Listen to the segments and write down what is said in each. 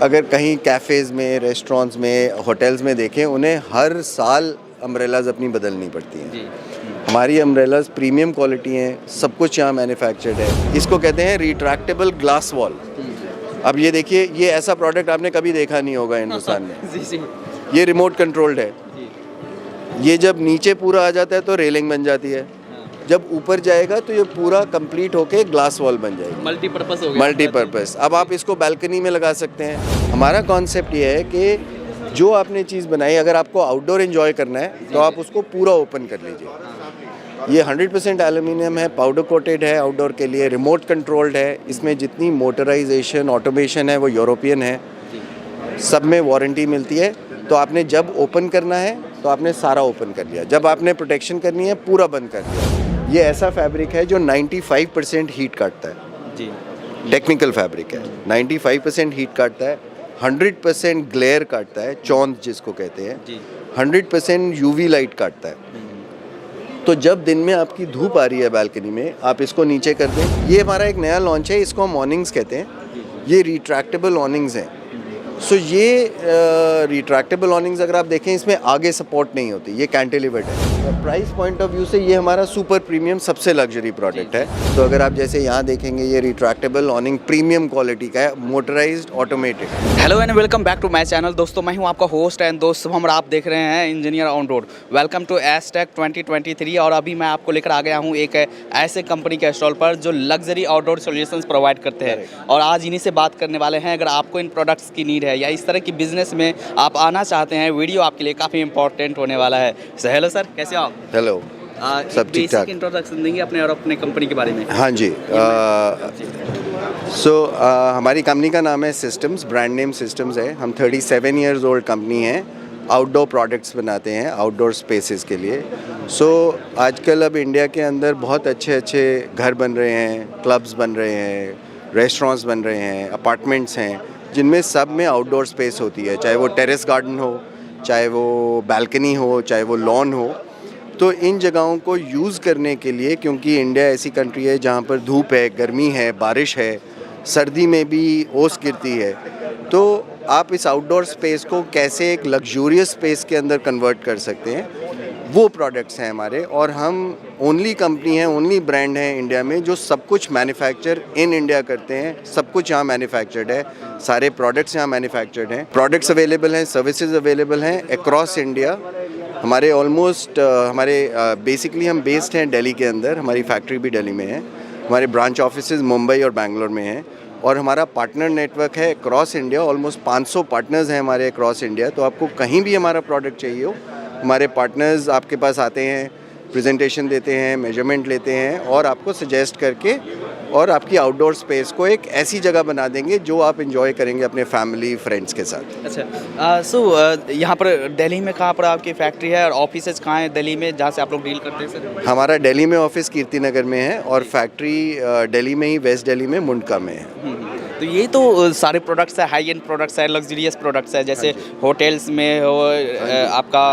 अगर कहीं कैफ़ेज़ में, रेस्टोरेंट्स में, होटल्स में देखें, उन्हें हर साल अम्ब्रेलाज़ अपनी बदलनी पड़ती हैं। जी। हमारी अम्ब्रेलाज़ प्रीमियम क्वालिटी हैं, सब कुछ यहाँ मैन्युफैक्चर्ड है। इसको कहते हैं रिट्रैक्टेबल ग्लास वॉल। अब ये देखिए, ये ऐसा प्रोडक्ट आपने कभी देखा नहीं होगा हिंदुस्तान में। जी, जी। ये रिमोट कंट्रोल्ड है। जी। ये जब नीचे पूरा आ जाता है तो रेलिंग बन जाती है। हाँ। जब ऊपर जाएगा तो ये पूरा कंप्लीट होके ग्लास वॉल बन जाएगी। मल्टीपर्पज़ हो गया। मल्टीपर्पज़। अब आप इसको बालकनी में लगा सकते हैं। हमारा कॉन्सेप्ट ये है कि जो आपने चीज़ बनाई, अगर आपको आउटडोर एंजॉय करना है तो आप उसको पूरा ओपन कर लीजिए। ये 100% एल्युमिनियम है, पाउडर कोटेड है, आउटडोर के लिए रिमोट कंट्रोल्ड है। इसमें जितनी मोटराइजेशन, ऑटोमेशन है वो यूरोपियन है। सब में वारंटी मिलती है। तो आपने जब ओपन करना है तो आपने सारा ओपन कर लिया, जब आपने प्रोटेक्शन करनी है पूरा बंद कर दिया। ये ऐसा फैब्रिक है जो 95% हीट काटता है। जी। टेक्निकल फैब्रिक है, 95% हीट काटता है, 100% ग्लेयर काटता है, चौंध जिसको कहते हैं, जी। 100% यूवी लाइट काटता है। तो जब दिन में आपकी धूप आ रही है बालकनी में, आप इसको नीचे कर दें। ये हमारा एक नया लॉन्च है, इसको हम ऑनिंग्स कहते हैं। ये रिट्रैक्टेबल ऑनिंग्स हैं। सो ये रिट्रैक्टेबल ऑनिंग्स अगर आप देखें, इसमें आगे सपोर्ट नहीं होती, ये कैंटिलीवर्ड है। प्राइस पॉइंट ऑफ व्यू से ये हमारा सुपर प्रीमियम सबसे लग्जरी प्रोडक्ट है। तो अगर आप जैसे यहाँ देखेंगे, ये रिट्रैक्टेबल ऑनिंग प्रीमियम क्वालिटी का है, motorised, automated. Hello and welcome back to my channel. दोस्तों, मैं हूं आपका होस्ट एंड दोस्त शुभम और आप देख रहे हैं engineer on road. Welcome to STech 2023। और अभी मैं आपको लेकर आ गया हूं एक ऐसे कंपनी के स्टॉल पर जो लग्जरी आउटडोर सॉल्यूशंस प्रोवाइड करते हैं। और आज इन्हीं से बात करने वाले हैं। अगर आपको इन प्रोडक्ट्स की नीड है या इस तरह की बिजनेस में आप आना चाहते हैं, वीडियो आपके लिए काफ़ी इंपॉर्टेंट होने वाला है। हेलो सर, कैसे हो आप? हेलो, सब ठीक ठाक। इंट्रोडक्शन देंगे अपने और अपने कंपनी के बारे में। हाँ जी। हमारी कंपनी का नाम है सिस्टम्स, ब्रांड नेम सिस्टम्स है। हम 37 ईयर्स ओल्ड कंपनी है। आउटडोर प्रोडक्ट्स बनाते हैं आउटडोर स्पेसेस के लिए। आजकल अब इंडिया के अंदर बहुत अच्छे अच्छे घर बन रहे हैं, क्लब्स बन रहे हैं, रेस्टोरेंट्स बन रहे हैं, अपार्टमेंट्स हैं, जिनमें सब में आउटडोर स्पेस होती है, चाहे वो टेरेस गार्डन हो, चाहे वो बालकनी हो, चाहे वो लॉन हो। तो इन जगहों को यूज़ करने के लिए, क्योंकि इंडिया ऐसी कंट्री है जहाँ पर धूप है, गर्मी है, बारिश है, सर्दी में भी ओस गिरती है, तो आप इस आउटडोर स्पेस को कैसे एक लग्जूरियस स्पेस के अंदर कन्वर्ट कर सकते हैं, वो प्रोडक्ट्स हैं हमारे। और हम ओनली कंपनी है, ओनली ब्रांड है इंडिया में जो सब कुछ मैन्युफैक्चर इन इंडिया करते हैं। सब कुछ यहाँ मैन्युफैक्चर्ड है, सारे प्रोडक्ट्स यहाँ मैन्युफैक्चर्ड हैं। प्रोडक्ट्स अवेलेबल हैं, सर्विसेज अवेलेबल हैं अक्रॉस इंडिया। हमारे ऑलमोस्ट बेसिकली हम बेस्ड हैं दिल्ली के अंदर, हमारी फैक्ट्री भी दिल्ली में है, हमारे ब्रांच ऑफिसेज मुंबई और बेंगलोर में हैं, और हमारा पार्टनर नेटवर्क है अक्रॉस इंडिया। ऑलमोस्ट 500 पार्टनर्स हैं हमारे अक्रॉस इंडिया। तो आपको कहीं भी हमारा प्रोडक्ट चाहिए हो, हमारे पार्टनर्स आपके पास आते हैं, प्रेजेंटेशन देते हैं, मेजरमेंट लेते हैं और आपको सजेस्ट करके और आपकी आउटडोर स्पेस को एक ऐसी जगह बना देंगे जो आप एंजॉय करेंगे अपने फैमिली फ्रेंड्स के साथ। अच्छा, यहाँ पर दिल्ली में कहाँ पर आपकी फैक्ट्री है और ऑफिसेज कहाँ है दिल्ली में जहाँ से आप लोग डील करते हैं सर? हमारा दिल्ली में ऑफिस कीर्ति नगर में है और फैक्ट्री दिल्ली में ही, वेस्ट दिल्ली में मुंडका में है। तो ये तो सारे प्रोडक्ट्स है, हाई एंड प्रोडक्ट्स है, लग्जरियस प्रोडक्ट्स है, जैसे होटल्स में हो, आपका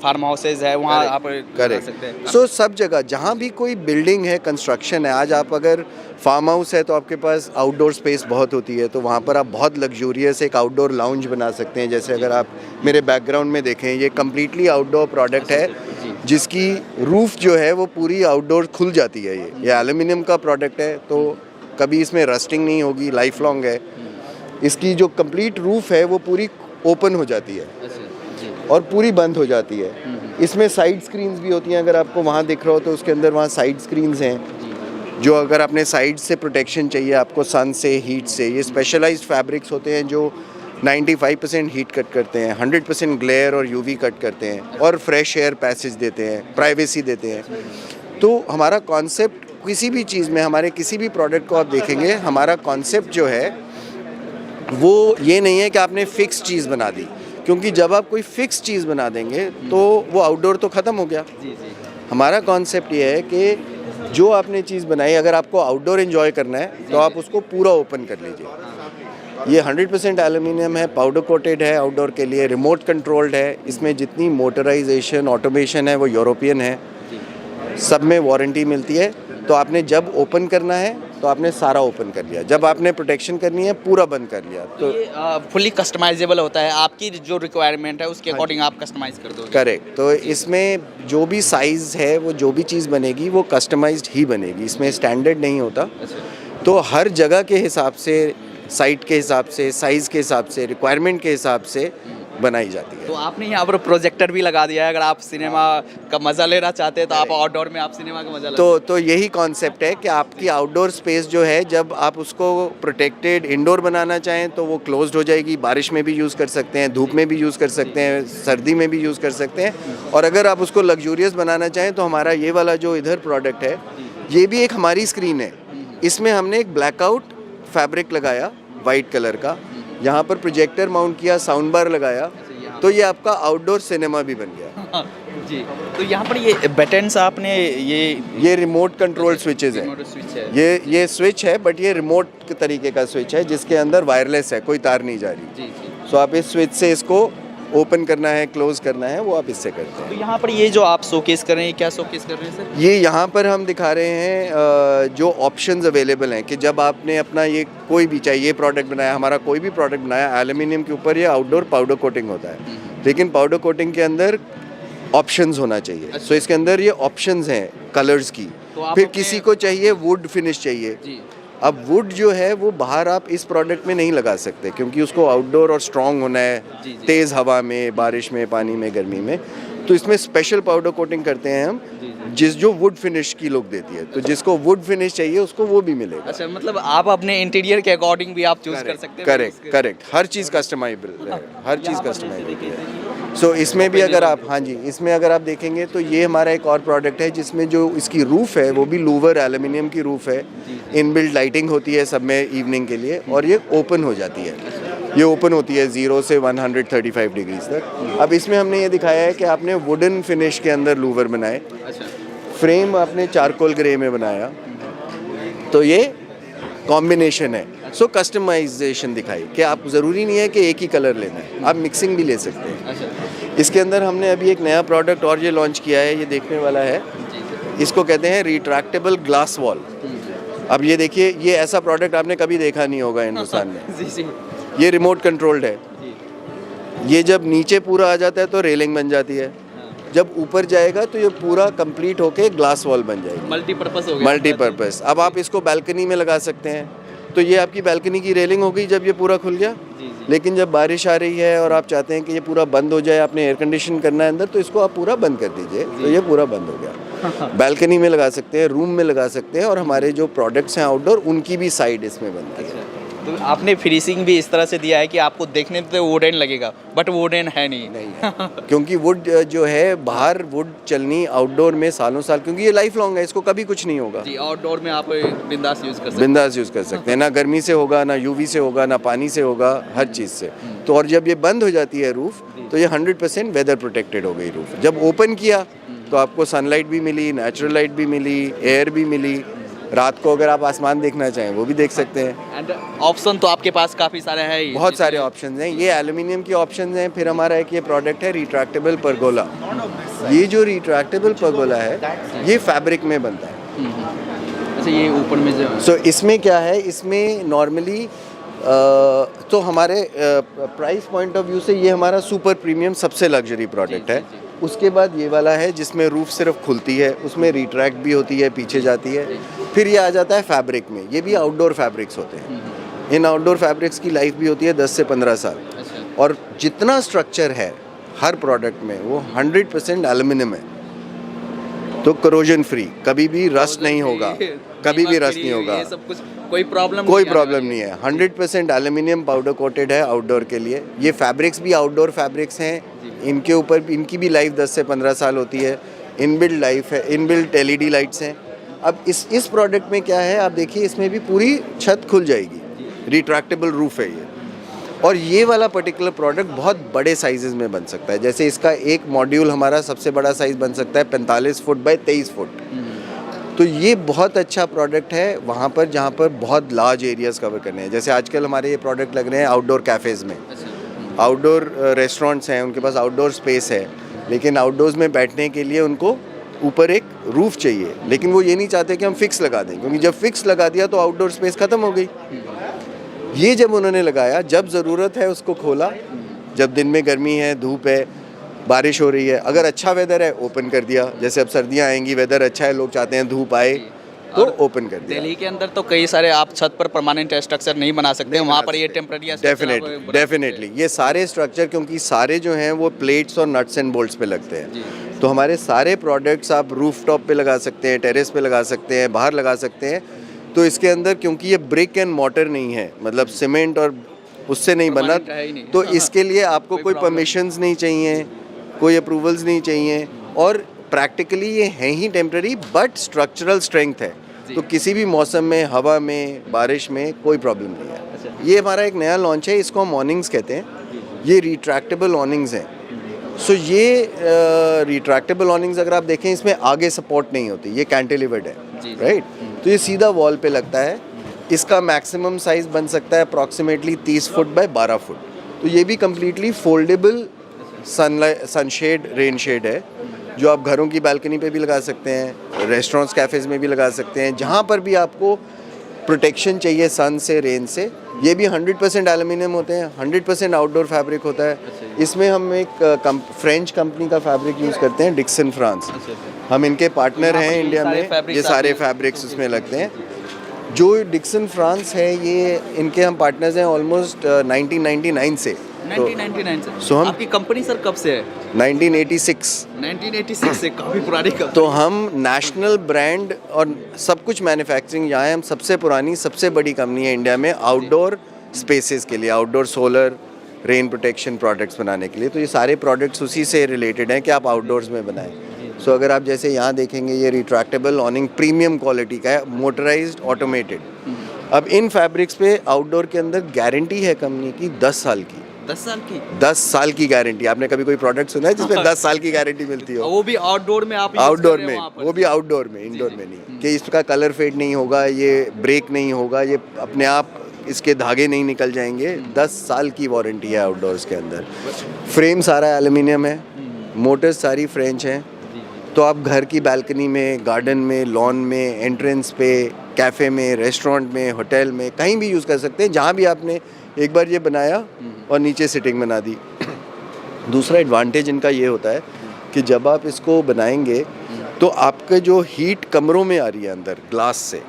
फार्म हाउसेज है, वहाँ आप कर सकते हैं। सब जगह जहाँ भी कोई बिल्डिंग है, कंस्ट्रक्शन है, आज आप अगर फार्म हाउस है तो आपके पास आउटडोर स्पेस बहुत होती है, तो वहाँ पर आप बहुत लग्जूरियस एक आउटडोर लाउंज बना सकते हैं। जैसे अगर आप मेरे बैकग्राउंड में देखें, ये कम्प्लीटली आउटडोर प्रोडक्ट है जिसकी रूफ जो है वो पूरी आउटडोर खुल जाती है। ये एल्युमिनियम का प्रोडक्ट है, तो कभी इसमें रस्टिंग नहीं होगी, लाइफ लॉन्ग है। इसकी जो कंप्लीट रूफ है वो पूरी ओपन हो जाती है और पूरी बंद हो जाती है। इसमें साइड स्क्रीन्स भी होती हैं, अगर आपको वहाँ दिख रहा हो तो उसके अंदर वहाँ साइड स्क्रीन्स हैं जो अगर अपने साइड से प्रोटेक्शन चाहिए आपको सन से, हीट से, ये स्पेशलाइज्ड फैब्रिक्स होते हैं जो 95% हीट कट करते हैं, 100% ग्लेयर और यूवी कट करते हैं और फ्रेश एयर पैसेज देते हैं, प्राइवेसी देते हैं। तो हमारा कॉन्सेप्ट किसी भी चीज़ में, हमारे किसी भी प्रोडक्ट को आप देखेंगे, हमारा कॉन्सेप्ट जो है वो ये नहीं है कि आपने फिक्स चीज़ बना दी, क्योंकि जब आप कोई फिक्स चीज़ बना देंगे तो वो आउटडोर तो ख़त्म हो गया। हमारा कॉन्सेप्ट ये है कि जो आपने चीज़ बनाई, अगर आपको आउटडोर एंजॉय करना है तो आप उसको पूरा ओपन कर लीजिए। ये 100% एल्युमिनियम है, पाउडर कोटेड है, आउटडोर के लिए रिमोट कंट्रोल्ड है। इसमें जितनी मोटराइजेशन, ऑटोमेशन है वो यूरोपियन है। सब में वारंटी मिलती है। तो आपने जब ओपन करना है तो आपने सारा ओपन कर लिया, जब आपने प्रोटेक्शन करनी है पूरा बंद कर लिया। तो ये फुली कस्टमाइजेबल होता है, आपकी जो रिक्वायरमेंट है उसके अकॉर्डिंग आप कस्टमाइज कर दोगे। करेक्ट। तो इसमें जो भी साइज़ है, वो जो भी चीज़ बनेगी वो कस्टमाइज्ड ही बनेगी, इसमें स्टैंडर्ड नहीं होता। तो हर जगह के हिसाब से, साइट के हिसाब से, साइज़ के हिसाब से, रिक्वायरमेंट के हिसाब से बनाई जाती है। तो आपने यहाँ पर प्रोजेक्टर भी लगा दिया है, अगर आप सिनेमा का मज़ा लेना चाहते हैं तो आप आउटडोर में आप सिनेमा का मज़ा तो यही कॉन्सेप्ट है कि आपकी आउटडोर स्पेस जो है, जब आप उसको प्रोटेक्टेड इंडोर बनाना चाहें तो वो क्लोज्ड हो जाएगी, बारिश में भी यूज़ कर सकते हैं, धूप में भी यूज़ कर सकते हैं, सर्दी में भी यूज़ कर सकते हैं। और अगर आप उसको लग्जूरियस बनाना चाहें तो हमारा ये वाला जो इधर प्रोडक्ट है, ये भी एक हमारी स्क्रीन है। इसमें हमने एक ब्लैकआउट फैब्रिक लगाया वाइट कलर का, यहाँ पर प्रोजेक्टर माउंट किया, साउंड बार लगाया, तो ये आपका आउटडोर सिनेमा भी बन गया। जी। तो यहाँ पर ये बटन्स आपने ये रिमोट कंट्रोल स्विचेस है। स्विच है। ये स्विच है, बट ये रिमोट के तरीके का स्विच है जिसके अंदर वायरलेस है, कोई तार नहीं जा रही। जी जी। सो आप इस स्विच से इसको ओपन करना है, क्लोज करना है, वो आप इससे करते हैं। तो यहाँ पर ये जो आप शोकेस कर रहे हैं, क्या शोकेस कर रहे हैं सर? ये यहाँ पर हम दिखा रहे हैं जो ऑप्शंस अवेलेबल हैं कि जब आपने अपना ये कोई भी, चाहे ये प्रोडक्ट बनाया, हमारा कोई भी प्रोडक्ट बनाया, एल्यूमिनियम के ऊपर ये आउटडोर पाउडर कोटिंग होता है, लेकिन पाउडर कोटिंग के अंदर ऑप्शंस होना चाहिए। सो इसके अंदर ये ऑप्शंस हैं कलर्स की। तो फिर किसी को चाहिए वुड फिनिश चाहिए। जी। अब वुड जो है वो बाहर आप इस प्रोडक्ट में नहीं लगा सकते, क्योंकि उसको आउटडोर और स्ट्रॉन्ग होना है, जी, जी। तेज़ हवा में, बारिश में, पानी में, गर्मी में। तो इसमें स्पेशल पाउडर कोटिंग करते हैं हम, जो वुड फिनिश की लुक देती है। तो जिसको वुड फिनिश चाहिए उसको वो भी मिलेगा। अच्छा, मतलब आप अपने इंटीरियर के अकॉर्डिंग भी आप चूज कर सकते हैं। करेक्ट। हर चीज़ कस्टमाइजेबल है, हर चीज़ कस्टमाइजेबल है। सो इसमें भी अगर आप, हाँ जी, इसमें अगर आप देखेंगे तो ये हमारा एक और प्रोडक्ट है जिसमें जो इसकी रूफ़ है वो भी लूवर एल्यूमिनियम की रूफ़ है। इनबिल्ट लाइटिंग होती है सब में इवनिंग के लिए, और ये ओपन हो जाती है। ये ओपन होती है 0 से 135 डिग्रीज तक। अब इसमें हमने ये दिखाया है कि आपने वुडन फिनिश के अंदर लूवर बनाए, फ्रेम आपने चारकोल ग्रे में बनाया, तो ये कॉम्बिनेशन है। सो कस्टमाइजेशन दिखाई कि आप ज़रूरी नहीं है कि एक ही कलर लेना है, आप मिक्सिंग भी ले सकते हैं। इसके अंदर हमने अभी एक नया प्रोडक्ट और ये लॉन्च किया है, ये देखने वाला है। इसको कहते हैं रिट्रैक्टेबल ग्लास वॉल। अब ये देखिए, ये ऐसा प्रोडक्ट आपने कभी देखा नहीं होगा हिंदुस्तान में। ये रिमोट कंट्रोल्ड है। ये जब नीचे पूरा आ जाता है तो रेलिंग बन जाती है, जब ऊपर जाएगा तो ये पूरा कंप्लीट होके ग्लास वॉल बन जाएगी। मल्टीपर्पस हो गया। मल्टीपर्पस। अब आप इसको बालकनी में लगा सकते हैं, तो ये आपकी बालकनी की रेलिंग हो गई जब ये पूरा खुल गया। लेकिन जब बारिश आ रही है और आप चाहते हैं कि ये पूरा बंद हो जाए, आपने एयर कंडीशन करना है अंदर, तो इसको आप पूरा बंद कर दीजिए, तो ये पूरा बंद हो गया। बालकनी में लगा सकते हैं, रूम में लगा सकते हैं, और हमारे जो प्रोडक्ट्स हैं आउटडोर, उनकी भी साइड इसमें बनती है। तो आपने फिनिशिंग भी इस तरह से दिया है कि आपको देखने में तो वुडन लगेगा, बट वुडन है नहीं। क्योंकि वुड जो है, बाहर वुड चलनी आउटडोर में सालों साल, क्योंकि ये लाइफ लॉन्ग है, इसको कभी कुछ नहीं होगा। जी, आउटडोर में आप बिंदास यूज़ कर सकते हैं। बिंदास यूज़ कर सकते हैं, ना गर्मी से होगा, ना यूवी से होगा, ना पानी से होगा, हर चीज़ से। तो और जब ये बंद हो जाती है रूफ़, तो ये 100% वेदर प्रोटेक्टेड हो गई रूफ़। जब ओपन किया तो आपको सनलाइट भी मिली, नेचुरल लाइट भी मिली, एयर भी मिली। रात को अगर आप आसमान देखना चाहें वो भी देख सकते हैं। एंड ऑप्शन तो आपके पास काफ़ी सारे हैं ही। बहुत सारे ऑप्शंस हैं। ये एल्यूमिनियम के ऑप्शंस हैं। फिर हमारा एक ये प्रोडक्ट है रिट्रैक्टेबल परगोला। ये जो रिट्रैक्टेबल परगोला है, ये फैब्रिक में बनता है। अच्छा, ये ऊपर में जो सो इसमें क्या है, इसमें नॉर्मली तो हमारे प्राइस पॉइंट ऑफ व्यू से ये हमारा सुपर प्रीमियम सबसे लग्जरी प्रोडक्ट है। उसके बाद ये वाला है जिसमें रूफ सिर्फ खुलती है, उसमें रिट्रैक्ट भी होती है, पीछे जाती है। फिर ये आ जाता है फैब्रिक में। ये भी आउटडोर फैब्रिक्स होते हैं। इन आउटडोर फैब्रिक्स की लाइफ भी होती है 10 से 15 साल। और जितना स्ट्रक्चर है हर प्रोडक्ट में, वो 100% एल्यूमिनियम है, तो करोजन फ्री, कभी भी रस्ट नहीं होगा, कभी भी रस्ट नहीं होगा, ये सब कुछ कोई प्रॉब्लम नहीं है। 100% एल्यूमिनियम पाउडर कोटेड है आउटडोर के लिए। ये फैब्रिक्स भी आउटडोर फैब्रिक्स हैं। इनके ऊपर इनकी भी लाइफ 10 से 15 साल होती है। इनबिल्ट लाइफ है, इनबिल्ट LED लाइट्स हैं। अब इस प्रोडक्ट में क्या है, आप देखिए, इसमें भी पूरी छत खुल जाएगी, रिट्रैक्टेबल रूफ है ये। और ये वाला पर्टिकुलर प्रोडक्ट बहुत बड़े साइजेस में बन सकता है। जैसे इसका एक मॉड्यूल हमारा सबसे बड़ा साइज़ बन सकता है 45 फुट बाय 23 फुट। तो ये बहुत अच्छा प्रोडक्ट है वहाँ पर जहाँ पर बहुत लार्ज एरियाज़ कवर करने हैं। जैसे आजकल हमारे ये प्रोडक्ट लग रहे हैं आउटडोर कैफ़ेज़ में, आउटडोर रेस्टोरेंट्स हैं, उनके पास आउटडोर स्पेस है, लेकिन आउटडोर्स में बैठने के लिए उनको ऊपर एक रूफ चाहिए, लेकिन वो ये नहीं चाहते कि हम फिक्स लगा दें, क्योंकि जब फिक्स लगा दिया तो आउटडोर स्पेस ख़त्म हो गई। ये जब उन्होंने लगाया, जब ज़रूरत है उसको खोला, जब दिन में गर्मी है, धूप है, बारिश हो रही है, अगर अच्छा वेदर है ओपन कर दिया। जैसे अब सर्दियाँ आएंगी, वेदर अच्छा है, लोग चाहते हैं धूप आए तो ओपन कर दिया। दिल्ली के अंदर तो कई सारे आप छत पर परमानेंट स्ट्रक्चर नहीं बना सकते, वहाँ पर ये टेम्पररी डेफिनेटली ये सारे स्ट्रक्चर, क्योंकि सारे जो हैं वो प्लेट्स और नट्स एंड बोल्ट्स पे लगते हैं, तो हमारे सारे प्रोडक्ट्स आप रूफ टॉप पे लगा सकते हैं, टेरेस पे लगा सकते हैं, बाहर लगा सकते हैं। तो इसके अंदर क्योंकि ये ब्रिक एंड मॉर्टर नहीं है, मतलब सीमेंट और उससे नहीं बना, तो इसके लिए आपको कोई परमिशंस नहीं चाहिए, कोई अप्रूवल्स नहीं चाहिए, और प्रैक्टिकली ये है ही टेम्पररी बट स्ट्रक्चरल स्ट्रेंथ है, तो किसी भी मौसम में, हवा में, बारिश में कोई प्रॉब्लम नहीं है। ये हमारा एक नया लॉन्च है, इसको हम ऑनिंग्स कहते हैं, ये रिट्रैक्टेबल ऑनिंग्स हैं। सो ये रिट्रैक्टेबल ऑनिंग्स अगर आप देखें, इसमें आगे सपोर्ट नहीं होती, ये कैंटिलीवर्ड है, राइट? तो ये सीधा वॉल पे लगता है। इसका मैक्सिमम साइज़ बन सकता है अप्रॉक्सीमेटली 30 फुट बाय 12 फुट। तो ये भी completely foldable sunshade, rain shade है, जो आप घरों की बालकनी पे भी लगा सकते हैं, रेस्टोरेंट्स, कैफ़ेज़ में भी लगा सकते हैं, जहाँ पर भी आपको प्रोटेक्शन चाहिए सन से, रेन से। ये भी 100% एल्युमिनियम होते हैं, 100% आउटडोर फैब्रिक होता है। इसमें हम एक फ्रेंच कंपनी का फैब्रिक यूज़ करते हैं, डिक्सन फ्रांस। हम इनके पार्टनर हैं इंडिया में, ये सारे फैब्रिक्स उसमें लगते हैं। जो डिक्सन फ्रांस है, ये इनके हम पार्टनर्स हैं ऑलमोस्ट 1999 से। 1999 से। सो हम आपकी कंपनी सर कब से है? 1986 से, काफ़ी पुरानी कंपनी। तो हम नेशनल ब्रांड और सब कुछ मैन्युफैक्चरिंग यहाँ है। हम सबसे पुरानी, सबसे बड़ी कंपनी है इंडिया में आउटडोर स्पेसेस के लिए, outdoor solar, rain protection products बनाने के लिए। तो ये सारे प्रोडक्ट्स उसी से रिलेटेड हैं कि आप आउटडोर्स में बनाएं। सो अगर आप जैसे यहाँ देखेंगे, ये रिट्रैक्टेबल ऑनिंग प्रीमियम क्वालिटी का है, मोटराइज्ड, ऑटोमेटेड। अब इन फैब्रिक्स पे आउटडोर के अंदर गारंटी है कंपनी की 10 साल की। 10 साल की? 10 साल की गारंटी। आपने कभी कोई प्रोडक्ट सुना है जिसमें 10 साल की गारंटी मिलती हो? वो भी आउटडोर में आप आउटडोर में, वो भी आउटडोर में, इंडोर में नहीं, कि इसका कलर फेड नहीं होगा, ये ब्रेक नहीं होगा, ये अपने आप इसके धागे नहीं निकल जाएंगे। 10 साल की वारंटी है आउटडोर्स के अंदर। फ्रेम सारा एल्युमिनियम है, मोटर्स सारी फ्रेंच हैं। तो आप घर की बालकनी में, गार्डन में, लॉन में, एंट्रेंस पे, कैफ़े में, रेस्टोरेंट में, होटल में, कहीं भी यूज़ कर सकते हैं, जहाँ भी आपने एक बार ये बनाया और नीचे सिटिंग बना दी। दूसरा एडवांटेज इनका ये होता है कि जब आप इसको बनाएंगे तो आपके जो हीट कमरों में आ रही है अंदर ग्लास से,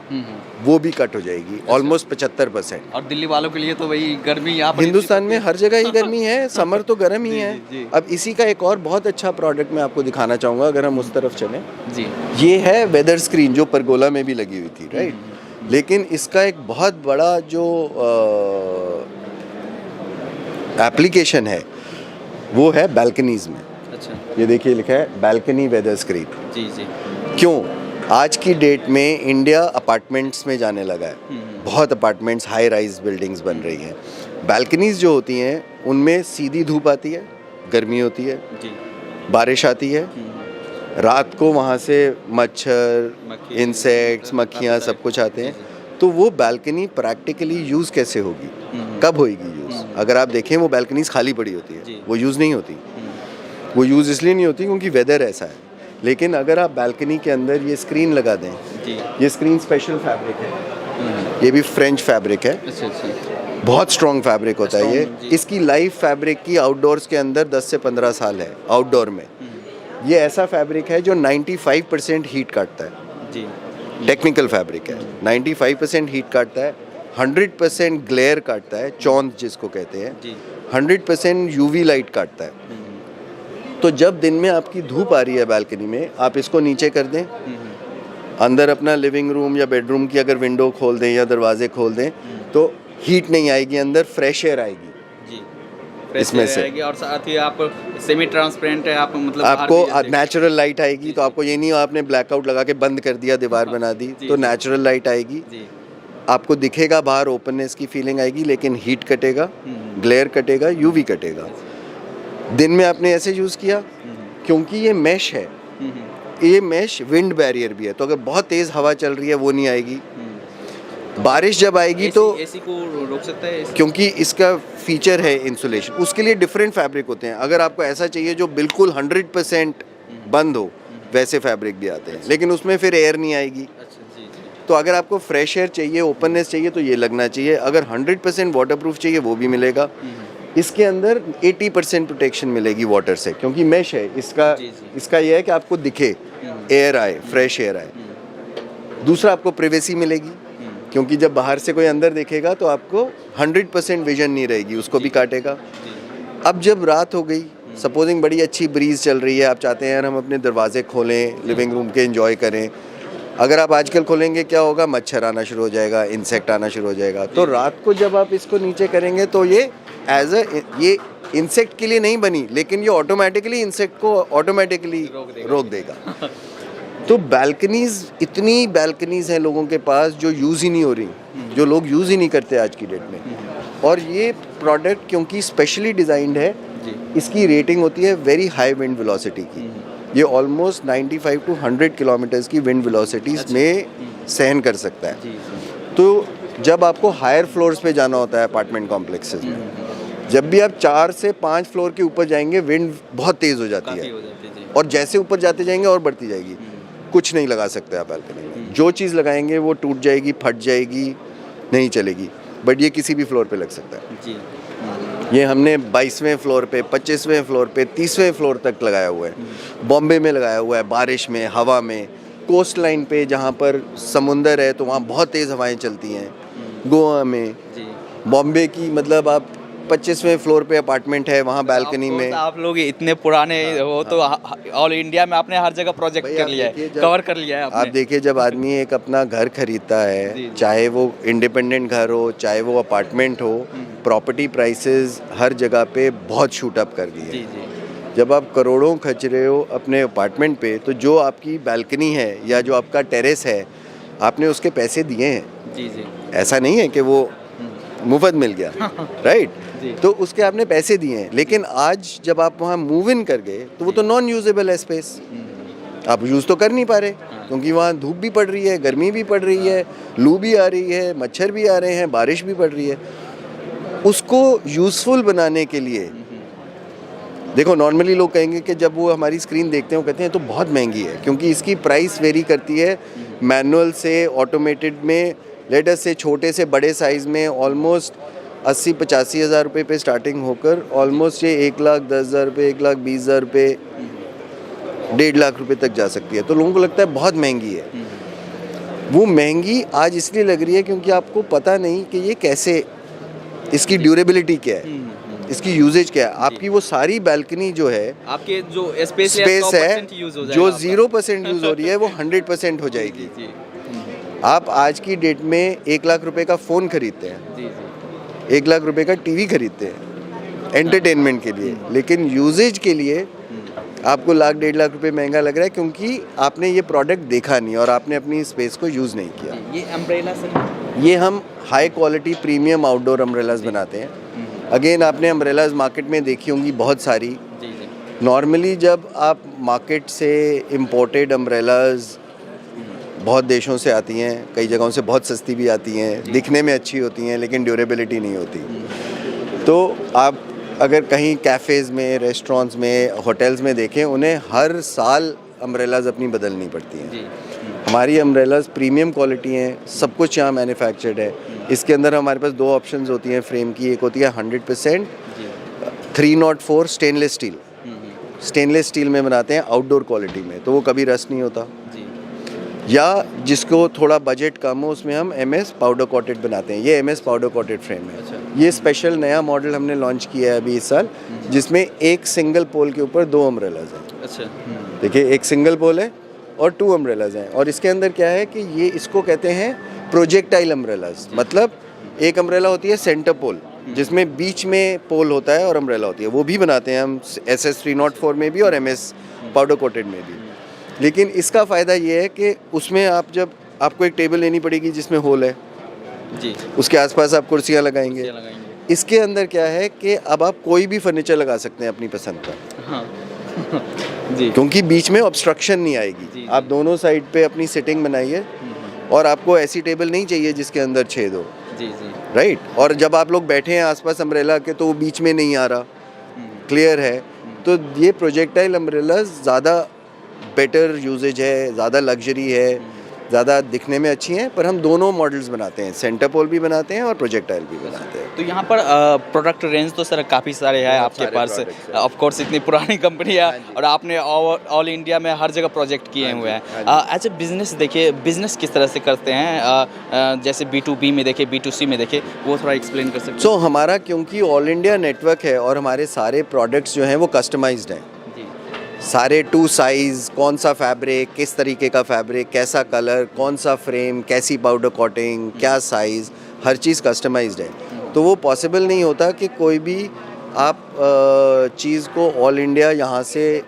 वो भी कट हो जाएगी ऑलमोस्ट 75%। और दिल्ली वालों के लिए तो वही गर्मी, यहाँ पर हिंदुस्तान में हर जगह ही गर्मी है, समर तो गर्म ही है। अब इसी का एक और बहुत अच्छा प्रोडक्ट मैं आपको दिखाना चाहूँगा, अगर हम उस तरफ चलें जी। ये है वेदर स्क्रीन, जो परगोला में भी लगी हुई थी, राइट? लेकिन इसका एक बहुत बड़ा जो एप्लीकेशन है वो है बालकनीज में। अच्छा, ये देखिए लिखा है बालकनी वेदर स्क्रीन। जी जी। क्यों? आज की डेट में इंडिया अपार्टमेंट्स में जाने लगा है, बहुत अपार्टमेंट्स, हाई राइज बिल्डिंग्स बन रही हैं। बालकनीज जो होती हैं उनमें सीधी धूप आती है, गर्मी होती है जी, बारिश आती है, रात को वहाँ से मच्छर, इंसेक्ट्स, मक्खियाँ सब कुछ आते हैं। तो वो बालकनी प्रैक्टिकली यूज़ कैसे होगी, कब होगी यूज़? अगर आप देखें वो बालकनीज खाली पड़ी होती है, वो यूज़ नहीं होती। वो यूज़ इसलिए नहीं होती क्योंकि वेदर ऐसा है। लेकिन अगर आप बालकनी के अंदर ये स्क्रीन लगा दें, ये स्क्रीन स्पेशल फैब्रिक है, ये भी फ्रेंच फैब्रिक है। अच्छा अच्छा, बहुत स्ट्रॉन्ग फैब्रिक होता है ये। इसकी लाइफ फैब्रिक की आउटडोर्स के अंदर 10 से 15 साल है आउटडोर में। ये ऐसा फैब्रिक है जो 95% हीट काटता है जी। टेक्निकल फैब्रिक है, 95% हीट काटता है, 100% ग्लेयर काटता है, चौंध जिसको कहते हैं, 100% यूवी लाइट काटता है। तो जब दिन में आपकी धूप आ रही है बालकनी में, आप इसको नीचे कर दें, अंदर अपना लिविंग रूम या बेडरूम की अगर विंडो खोल दें या दरवाजे खोल दें, तो हीट नहीं आएगी, अंदर फ्रेश एयर आएगी जी, इसमें से। और साथ ही आप सेमी ट्रांसपेरेंट है, आप मतलब आपको नेचुरल लाइट आएगी। तो आपको ये नहीं आपने ब्लैकआउट लगा के बंद कर दिया, दीवार बना दी, तो नेचुरल लाइट आएगी, आपको दिखेगा बाहर, ओपननेस की फीलिंग आएगी, लेकिन हीट कटेगा, ग्लेयर कटेगा, यूवी कटेगा। दिन में आपने ऐसे यूज़ किया, क्योंकि ये मैश है, ये मैश विंड बैरियर भी है, तो अगर बहुत तेज़ हवा चल रही है वो नहीं आएगी। बारिश जब आएगी तो एसी को रोक सकता है, क्योंकि इसका फीचर है इंसुलेशन, उसके लिए डिफरेंट फैब्रिक होते हैं। अगर आपको ऐसा चाहिए जो बिल्कुल 100% बंद हो, वैसे फैब्रिक भी आते हैं, लेकिन उसमें फिर एयर नहीं आएगी। अच्छा जी जी। तो अगर आपको फ्रेश एयर चाहिए, ओपननेस चाहिए, तो ये लगना चाहिए। अगर 100% वाटरप्रूफ चाहिए वो भी मिलेगा। इसके अंदर 80% प्रोटेक्शन मिलेगी वाटर से, क्योंकि मेश है इसका। जी, जी। इसका ये है कि आपको दिखे, एयर आए, फ्रेश एयर आए। दूसरा, आपको प्रिवेसी मिलेगी, क्योंकि जब बाहर से कोई अंदर देखेगा तो आपको 100% विजन नहीं रहेगी, उसको भी काटेगा। अब जब रात हो गई, सपोजिंग बड़ी अच्छी ब्रीज चल रही है, आप चाहते हैं यार हम अपने दरवाजे खोलें, लिविंग रूम के एंजॉय करें। अगर आप आजकल खोलेंगे क्या होगा, मच्छर आना शुरू हो जाएगा, इंसेक्ट आना शुरू हो जाएगा। तो रात को जब आप इसको नीचे करेंगे तो ये ये इंसेक्ट के लिए नहीं बनी, लेकिन ये ऑटोमेटिकली इंसेक्ट को ऑटोमेटिकली रोक देगा। तो बैल्कनीज, इतनी बैल्कनीज हैं लोगों के पास जो यूज़ ही नहीं हो रही, जो लोग यूज़ ही नहीं करते आज की डेट में। और ये प्रोडक्ट क्योंकि स्पेशली डिज़ाइंड है, इसकी रेटिंग होती है वेरी हाई विंड वेलोसिटी की। ये ऑलमोस्ट 95 to 100 किलोमीटर्स की विंड वेलोसिटीज़ में सहन कर सकता है। तो जब आपको हायर फ्लोर्स पे जाना होता है अपार्टमेंट कॉम्प्लेक्सेस में, जब भी आप 4 से 5 फ्लोर के ऊपर जाएंगे, विंड बहुत तेज़ हो जाती है, और जैसे ऊपर जाते जाएंगे और बढ़ती जाएगी। कुछ नहीं लगा सकते आप बैल्कनी में, जो चीज़ लगाएंगे वो टूट जाएगी, फट जाएगी, नहीं चलेगी। बट ये किसी भी फ्लोर पे लग सकता है जी। ये हमने 22वें फ्लोर पे, 25वें फ्लोर पे, 30वें फ्लोर तक लगाया हुआ है। बॉम्बे में लगाया हुआ है, बारिश में, हवा में, कोस्ट लाइन पे जहाँ पर समुंदर है तो वहाँ बहुत तेज़ हवाएं चलती हैं। गोवा में, बॉम्बे की, मतलब आप 25वें फ्लोर पे अपार्टमेंट है, वहाँ बैल्कनी में। आप लोग इतने पुराने हो तो ऑल इंडिया में आपने हर जगह प्रोजेक्ट कर लिया है, कवर कर लिया है आपने। आप देखिए, जब आदमी एक अपना घर खरीदता है, चाहे वो इंडिपेंडेंट घर हो, चाहे वो अपार्टमेंट हो, प्रॉपर्टी प्राइसेस हर जगह पे बहुत शूट अप कर दिए हैं। जब आप करोड़ों खर्च रहे हो अपने अपार्टमेंट पे, तो जो आपकी बैल्कनी है या जो आपका टेरेस है, आपने उसके पैसे दिए हैं। जी जी। ऐसा नहीं है कि वो मुफ्त मिल गया, राइट? तो उसके आपने पैसे दिए हैं, लेकिन आज जब आप वहाँ मूव इन कर गए तो वो तो नॉन यूजेबल है स्पेस, आप यूज़ तो कर नहीं पा रहे, क्योंकि वहाँ धूप भी पड़ रही है, गर्मी भी पड़ रही है, लू भी आ रही है, मच्छर भी आ रहे हैं, बारिश भी पड़ रही है। उसको यूज़फुल बनाने के लिए, देखो नॉर्मली लोग कहेंगे कि जब वो हमारी स्क्रीन देखते हैं वो कहते हैं तो बहुत महंगी है, क्योंकि इसकी प्राइस वेरी करती है मैनुअल से ऑटोमेटेड में। लेट अस से छोटे से बड़े साइज़ में ऑलमोस्ट 80-85 हज़ार रुपये पे स्टार्टिंग होकर ऑलमोस्ट ये 1,10,000 रुपये, 1,20,000 रुपये, 1.5 लाख रुपये तक जा सकती है। तो लोगों को लगता है बहुत महंगी है। वो महंगी आज इसलिए लग रही है क्योंकि आपको पता नहीं कि ये कैसे, इसकी ड्यूरेबिलिटी क्या है, इसकी यूजेज क्या है। आपकी वो सारी बैल्कनी जो है, आपके जो स्पेस है जो 0% यूज़ हो रही है, वो 100% हो जाएगी। आप आज की डेट में 1 लाख रुपए का फ़ोन खरीदते हैं, 1 लाख रुपए का टीवी खरीदते हैं एंटरटेनमेंट के लिए, लेकिन यूजेज के लिए आपको 1,00,000-1.5 लाख रुपए महंगा लग रहा है, क्योंकि आपने ये प्रोडक्ट देखा नहीं और आपने अपनी स्पेस को यूज़ नहीं किया। ये अम्ब्रेला सर, ये हम high quality premium outdoor umbrellas बनाते हैं। अगेन आपने अम्ब्रेलाज मार्केट में देखी होंगी बहुत सारी। नॉर्मली जब आप मार्केट से इम्पोर्टेड अम्ब्रेलाज बहुत देशों से आती हैं, कई जगहों से बहुत सस्ती भी आती हैं, दिखने में अच्छी होती हैं, लेकिन ड्यूरेबिलिटी नहीं होती। तो आप अगर कहीं कैफ़ेज़ में, रेस्टोरेंट्स में, होटल्स में देखें, उन्हें हर साल अम्ब्रेलाज अपनी बदलनी पड़ती हैं। हमारी अम्ब्रेलाज प्रीमियम क्वालिटी हैं, सब कुछ यहाँ मैन्युफैक्चर्ड है। इसके अंदर हमारे पास 2 ऑप्शंस होती हैं फ्रेम की। एक होती है 100% 304 स्टेनलेस स्टील। स्टेनलेस स्टील में बनाते हैं आउटडोर क्वालिटी में, तो वो कभी रस्ट नहीं होता। या जिसको थोड़ा बजट कम हो, उसमें हम MS पाउडर कोटेड बनाते हैं। ये MS पाउडर कोटेड फ्रेम है। ये स्पेशल नया मॉडल हमने लॉन्च किया है अभी इस साल, जिसमें एक सिंगल पोल के ऊपर 2 अम्ब्रेलाज हैं। अच्छा, देखिए एक सिंगल पोल है और 2 अम्ब्रेलाज हैं। और इसके अंदर क्या है कि ये इसको कहते हैं प्रोजेक्टाइल अम्ब्रेलाज। मतलब एक अम्ब्रेला होती है सेंटर पोल, जिसमें बीच में पोल होता है और अम्ब्रेला होती है, वो भी बनाते हैं हम SS 304 में भी और MS पाउडर कोटेड में भी। लेकिन इसका फ़ायदा ये है कि उसमें आप जब आपको एक टेबल लेनी पड़ेगी जिसमें होल है जी, उसके आसपास आप कुर्सियाँ लगाएंगे। इसके अंदर क्या है कि अब आप कोई भी फर्नीचर लगा सकते हैं अपनी पसंद का। हाँ। जी, क्योंकि बीच में ऑब्स्ट्रक्शन नहीं आएगी। जी, आप दोनों साइड पे अपनी सिटिंग बनाइए और आपको ऐसी टेबल नहीं चाहिए जिसके अंदर छेद हो। जी जी, राइट। और जब आप लोग बैठे हैं आसपास अम्ब्रेला के, तो वो बीच में नहीं आ रहा, क्लियर है। तो ये प्रोजेक्टाइल अम्ब्रेलाज ज़्यादा बेटर यूजेज है, ज़्यादा लग्जरी है, ज़्यादा दिखने में अच्छी हैं, पर हम दोनों मॉडल्स बनाते हैं, सेंटर पोल भी बनाते हैं और प्रोजेक्टाइल भी बनाते हैं। तो यहाँ पर प्रोडक्ट रेंज तो सर काफ़ी सारे हैं आपके सारे पास, products हैं। ऑफ कोर्स इतनी पुरानी कंपनी है हाँ जी। और आपने ऑल इंडिया में हर जगह प्रोजेक्ट किए हुए हैं। एज ए बिजनेस देखिए, बिजनेस किस तरह से करते हैं, जैसे B2B में देखे, B2C में देखे, वो थोड़ा एक्सप्लेन कर सकते हैं? सो हमारा क्योंकि ऑल इंडिया नेटवर्क है और हमारे सारे प्रोडक्ट्स जो हैं वो कस्टमाइज्ड हैं, जी सारे टू साइज़, कौन सा फैब्रिक, किस तरीके का फैब्रिक, कैसा कलर, कौन सा फ्रेम, कैसी पाउडर कोटिंग, क्या साइज़, हर चीज़ कस्टमाइज्ड है। तो वो पॉसिबल नहीं होता कि कोई भी आप चीज़ को ऑल इंडिया यहाँ से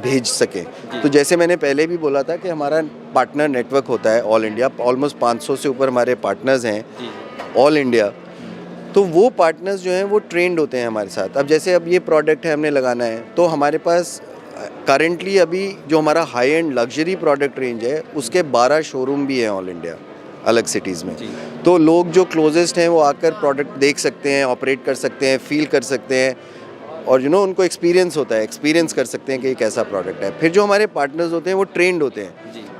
भेज सकें। तो जैसे मैंने पहले भी बोला था कि हमारा पार्टनर नेटवर्क होता है ऑल इंडिया, ऑलमोस्ट 500 से ऊपर हमारे पार्टनर्स हैं ऑल इंडिया। तो वो पार्टनर्स जो हैं वो ट्रेंड होते हैं हमारे साथ। अब जैसे अब ये प्रोडक्ट है, हमने लगाना है, तो हमारे पास करंटली अभी जो हमारा high and luxury product range है उसके 12 शोरूम भी हैं ऑल इंडिया, अलग सिटीज़ में। तो लोग जो क्लोजेस्ट हैं वो आकर प्रोडक्ट देख सकते हैं, ऑपरेट कर सकते हैं, फील कर सकते हैं और उनको एक्सपीरियंस होता है, एक्सपीरियंस कर सकते हैं कि ये कैसा प्रोडक्ट है। फिर जो हमारे पार्टनर्स होते हैं वो ट्रेंड होते हैं,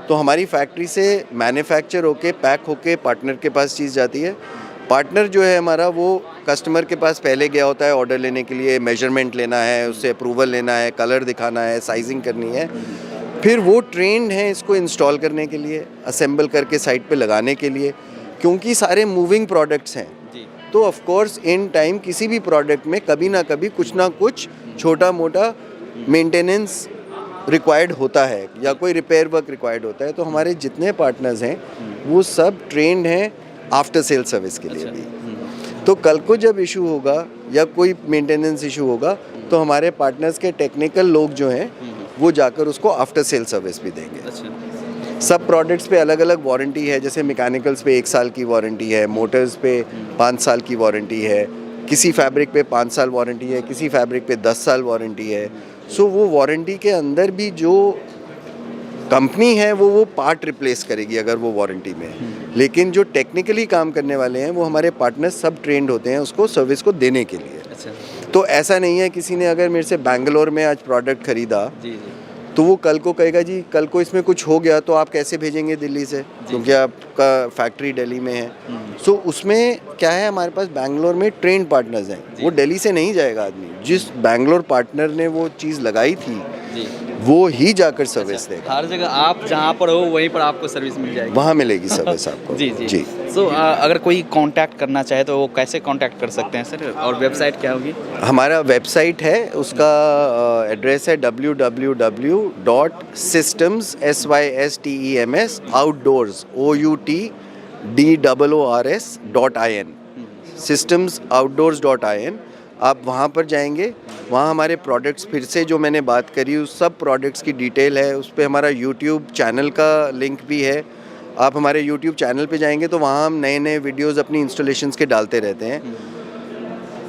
तो हमारी फैक्ट्री से मैन्युफैक्चर होके, पैक होके पार्टनर के पास चीज़ जाती है। पार्टनर जो है हमारा वो कस्टमर के पास पहले गया होता है ऑर्डर लेने के लिए, मेजरमेंट लेना है, उससे अप्रूवल लेना है, कलर दिखाना है, साइजिंग करनी है। फिर वो ट्रेंड है इसको इंस्टॉल करने के लिए, असेंबल करके साइट पे लगाने के लिए, क्योंकि सारे मूविंग प्रोडक्ट्स हैं। तो ऑफ कोर्स इन टाइम किसी भी प्रोडक्ट में कभी ना कभी कुछ ना कुछ छोटा मोटा मेंटेनेंस रिक्वायर्ड होता है या कोई रिपेयर वर्क रिक्वायर्ड होता है। तो हमारे जितने पार्टनर्स हैं वो सब ट्रेंड हैं आफ्टर सेल सर्विस के लिए भी। तो कल को जब इशू होगा या कोई मेंटेनेंस इशू होगा तो हमारे पार्टनर्स के टेक्निकल लोग जो हैं वो जाकर उसको आफ्टर सेल सर्विस भी देंगे। सब प्रोडक्ट्स पे अलग अलग वारंटी है, जैसे मैकेनिकल्स पे 1 साल की वारंटी है, मोटर्स पे 5 साल की वारंटी है, किसी फैब्रिक पे 5 साल वारंटी है, किसी फैब्रिक पे 10 साल वारंटी है। सो वो वारंटी के अंदर भी जो कंपनी है वो पार्ट रिप्लेस करेगी अगर वो वारंटी में है, लेकिन जो टेक्निकली काम करने वाले हैं वो हमारे पार्टनर सब ट्रेंड होते हैं उसको सर्विस को देने के लिए। तो ऐसा नहीं है किसी ने अगर मेरे से बैंगलोर में आज प्रोडक्ट खरीदा तो वो कल को कहेगा जी कल को इसमें कुछ हो गया तो आप कैसे भेजेंगे दिल्ली से, क्योंकि आपका फैक्ट्री दिल्ली में है। सो उसमें क्या है, हमारे पास बैंगलोर में ट्रेंड पार्टनर्स हैं, वो दिल्ली से नहीं जाएगा आदमी। जिस बैंगलोर पार्टनर ने वो चीज़ लगाई थी वो ही जाकर सर्विस देगा। हर जगह आप जहाँ पर हो वहीं पर आपको सर्विस मिल जाएगी, वहाँ मिलेगी सर्विस आपको। जी। सो अगर कोई कांटेक्ट करना चाहे तो वो कैसे कांटेक्ट कर सकते हैं सर, और वेबसाइट क्या होगी? हमारा वेबसाइट है, उसका एड्रेस है www.systems systemoutdoors.in। आप वहाँ पर जाएंगे, वहाँ हमारे प्रोडक्ट्स फिर से जो मैंने बात करी उस सब प्रोडक्ट्स की डिटेल है। उस पर हमारा यूट्यूब चैनल का लिंक भी है। आप हमारे यूट्यूब चैनल पे जाएंगे तो वहाँ हम नए नए वीडियोस अपनी इंस्टॉलेशंस के डालते रहते हैं।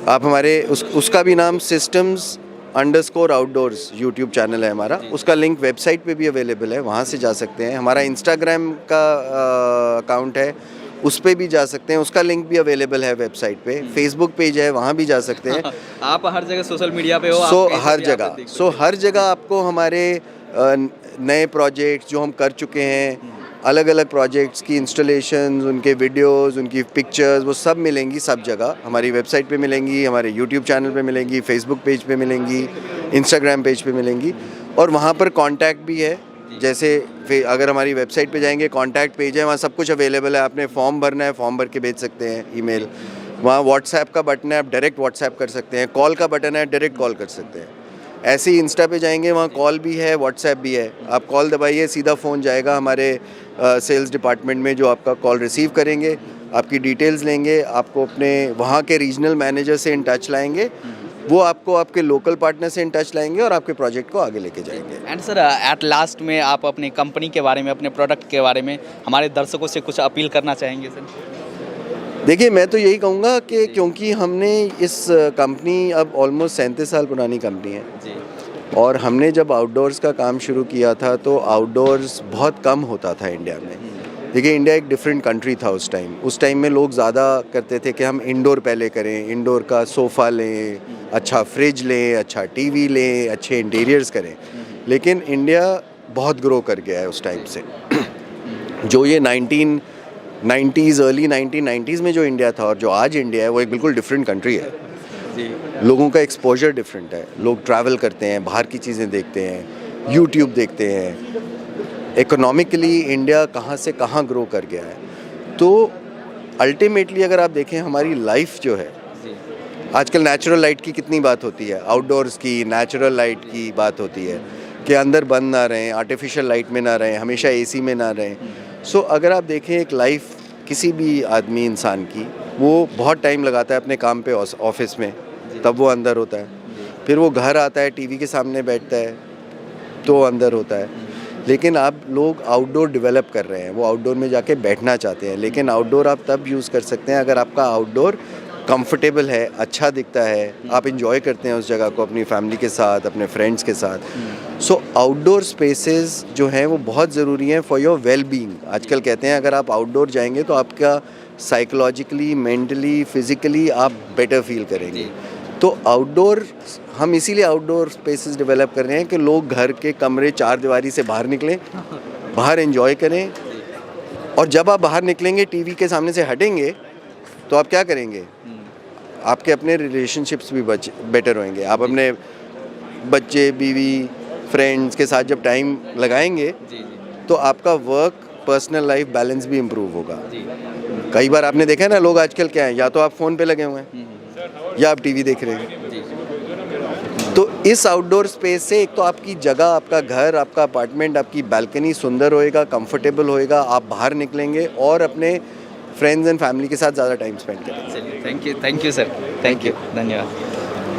आप हमारे उसका भी नाम systems_outdoors यूट्यूब चैनल है हमारा, उसका लिंक वेबसाइट पे भी अवेलेबल है, वहाँ से जा सकते हैं। हमारा इंस्टाग्राम का अकाउंट है, उस पर भी जा सकते हैं, उसका लिंक भी अवेलेबल है वेबसाइट पे। फेसबुक पेज है, वहाँ भी जा सकते हैं। आप हर जगह सोशल मीडिया पे हो? हर जगह आपको हमारे नए प्रोजेक्ट्स जो हम कर चुके हैं, अलग अलग प्रोजेक्ट्स की इंस्टॉलेशंस, उनके वीडियोस, उनकी पिक्चर्स, वो सब मिलेंगी सब जगह। हमारी वेबसाइट पे मिलेंगी, हमारे यूट्यूब चैनल पे मिलेंगी, फेसबुक पेज पे मिलेंगी, इंस्टाग्राम पेज पे मिलेंगी। और वहाँ पर कॉन्टैक्ट भी है, जैसे अगर हमारी वेबसाइट पे जाएंगे कॉन्टैक्ट पेज है, वहाँ सब कुछ अवेलेबल है। आपने फॉर्म भरना है, फॉर्म भर के भेज सकते हैं ईमेल। वहाँ व्हाट्सएप का बटन है, आप डायरेक्ट व्हाट्सएप कर सकते हैं। कॉल का बटन है, डायरेक्ट कॉल कर सकते हैं। ऐसे ही इंस्टा पे जाएंगे, वहाँ कॉल भी है, व्हाट्सएप भी है। आप कॉल दबाइए, सीधा फ़ोन जाएगा हमारे सेल्स डिपार्टमेंट में, जो आपका कॉल रिसीव करेंगे, आपकी डिटेल्स लेंगे, आपको अपने वहाँ के रीजनल मैनेजर से इन टच लाएंगे, वो आपको आपके लोकल पार्टनर से इन टच लाएंगे और आपके प्रोजेक्ट को आगे लेके जाएंगे। एंड सर एट लास्ट में आप अपनी कंपनी के बारे में, अपने प्रोडक्ट के बारे में हमारे दर्शकों से कुछ अपील करना चाहेंगे सर? देखिए, मैं तो यही कहूँगा कि क्योंकि हमने इस कंपनी अब ऑलमोस्ट 37 साल पुरानी कंपनी है जी, और हमने जब आउटडोर्स का काम शुरू किया था तो आउटडोर्स बहुत कम होता था इंडिया में। देखिए, इंडिया एक डिफरेंट कंट्री था उस टाइम में लोग ज़्यादा करते थे कि हम इंडोर पहले करें, इंडोर का सोफ़ा लें, अच्छा फ्रिज लें, अच्छा टीवी लें, अच्छे इंटीरियर्स करें। लेकिन इंडिया बहुत ग्रो कर गया है उस टाइम से। जो ये 1990s अर्ली 1990s में जो इंडिया था और जो आज इंडिया है वो एक बिल्कुल डिफरेंट कंट्री है। जी लोगों का एक्सपोजर डिफरेंट है, लोग ट्रैवल करते हैं, बाहर की चीज़ें देखते हैं, यूट्यूब देखते हैं। इकोनॉमिकली इंडिया कहाँ से कहाँ ग्रो कर गया है। तो अल्टीमेटली अगर आप देखें हमारी लाइफ जो है, जी आजकल नेचुरल लाइट की कितनी बात होती है, आउटडोर्स की नेचुरल लाइट की बात होती है कि अंदर बंद ना रहें, आर्टिफिशियल लाइट में ना रहें, हमेशा एसी में ना रहें। सो अगर आप देखें एक लाइफ किसी भी आदमी इंसान की, वो बहुत टाइम लगाता है अपने काम पे ऑफिस में, तब वो अंदर होता है। फिर वो घर आता है, टीवी के सामने बैठता है तो वो अंदर होता है। लेकिन आप लोग आउटडोर डेवलप कर रहे हैं, वो आउटडोर में जाके बैठना चाहते हैं। लेकिन आउटडोर आप तब यूज़ कर सकते हैं अगर आपका आउटडोर कंफर्टेबल है, अच्छा दिखता है, आप इंजॉय करते हैं उस जगह को अपनी फैमिली के साथ, अपने फ्रेंड्स के साथ। सो आउटडोर स्पेसेस जो हैं वो बहुत ज़रूरी हैं फॉर योर वेल बीइंग। आजकल कहते हैं अगर आप आउटडोर जाएंगे तो आपका साइकोलॉजिकली, मेंटली, फिज़िकली आप बेटर फील करेंगे। तो आउटडोर हम इसीलिए आउटडोर स्पेसेस डेवलप कर रहे हैं कि लोग घर के कमरे चार दीवारी से बाहर निकलें, बाहर एंजॉय करें। और जब आप बाहर निकलेंगे, टीवी के सामने से हटेंगे, तो आप क्या करेंगे? आपके अपने रिलेशनशिप्स भी बेटर होंगे। आप अपने बच्चे, बीवी, फ्रेंड्स के साथ जब टाइम लगाएंगे तो आपका वर्क पर्सनल लाइफ बैलेंस भी इम्प्रूव होगा। कई बार आपने देखा है ना, लोग आजकल क्या है, या तो आप फ़ोन पे लगे हुए हैं या आप टीवी देख रहे हैं। तो इस आउटडोर स्पेस से एक तो आपकी जगह, आपका घर, आपका अपार्टमेंट, आपकी बालकनी सुंदर होएगा, कंफर्टेबल होएगा, आप बाहर निकलेंगे और अपने फ्रेंड्स एंड फैमिली के साथ ज़्यादा टाइम स्पेंड करेंगे। चलिए, thank you sir, thank you, धन्यवाद।